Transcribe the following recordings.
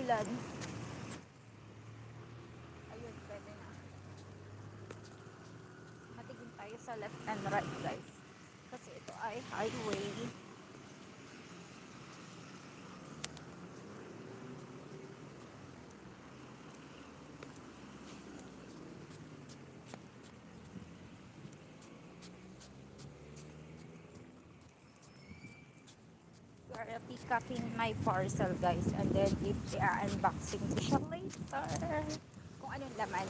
ulan. Ayun, pwede na. Matigin tayo sa left and right, guys. Kasi ito ay highway. Para pick upin my parcel, guys. And then, i-unboxing ko siya later. Kung anong laman.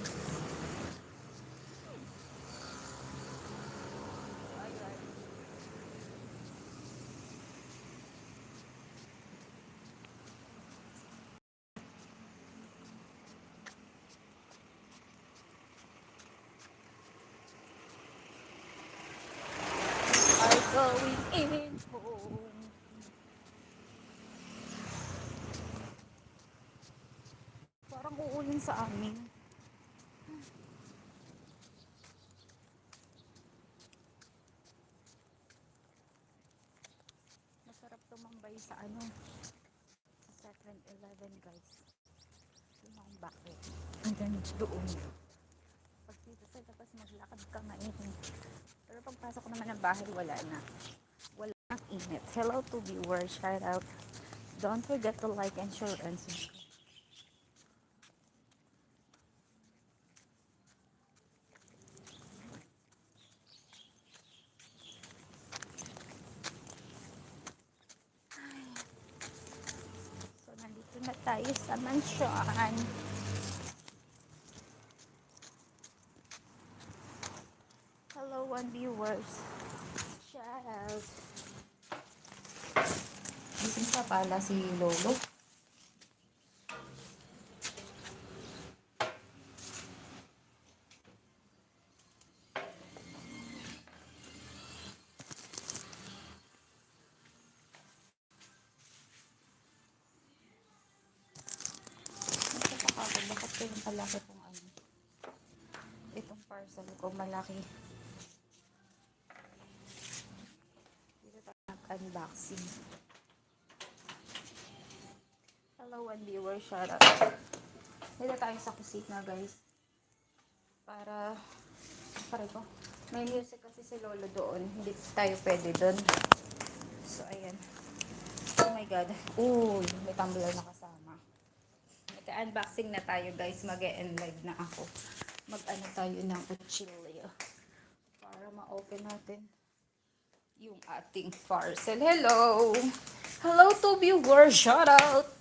Ayun. Are going in home. Parang uulan sa amin. Masarap tumambay sa ano, sa 7-Eleven, guys. Yun ang bakit. And then doon. Pag dito sa labas maglakad ka mainit. Pero pagpasok naman ng bahay, wala na. Wala nang init. Hello to viewers. Shout out. Don't forget to like and share and subscribe. So, nandito na tayo sa mansion. Hello, one viewers. Shout out. Gising pa pala si Lolo. Nakakapagod. Bakit ko yung malaki kung ano? Itong parcel ko malaki. Dito tayo nag-unboxing. Hello, one viewer. Shout out. Dito tayo sa kusina, guys. Para ko. May music kasi si Lolo doon. Hindi tayo pwede doon. So, ayan. Oh my God. Uy, may tumbler na kasama. Nagka-unboxing na tayo, guys. Mag-e-end live na ako. Mag-ano tayo ng kutsilyo. Para ma-open natin yung ating parcel. Hello! Hello to viewers! Shout out!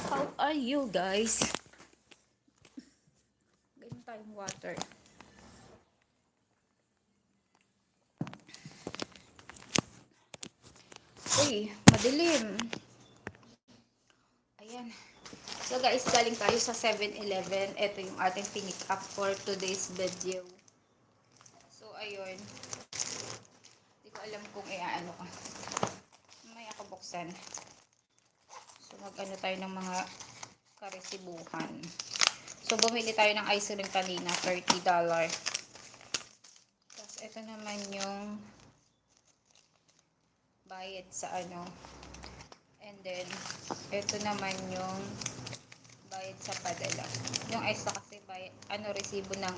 How are you, guys? Ganyan tayong water. Uy, madilim. Ayan. So guys, galing tayo sa 7-Eleven. Ito yung ating pinick up for today's video. So ayun. Hindi ko alam kung ano ko. Mamaya ko buksan. So mag-ano tayo ng mga karesibuhan. So bumili tayo ng ice cream kanina, $30. Tapos ito naman yung bayad sa ano. And then, ito naman yung bayad sa padala. Yung ice na kasi bayad, resibo ng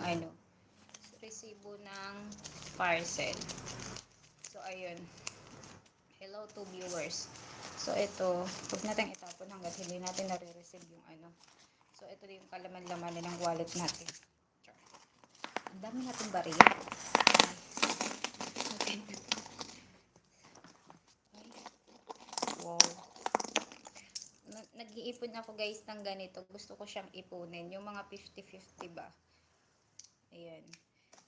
resibo ng parcel. So, ayun. Hello to viewers. So, ito, huwag natin itapon hanggat hindi natin nare-receive yung ano. So, ito yung kalaman-laman ng wallet natin. Ang dami natin baril. Okay. Wow. Nag-iipon ako, guys, ng ganito. Gusto ko siyang ipunin. Yung mga 50-50 ba? Ayan.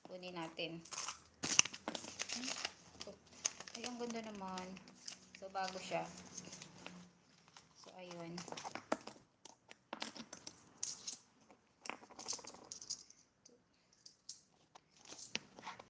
Kunin natin. Ay, ang ganda naman. So, bago siya. So, ayun.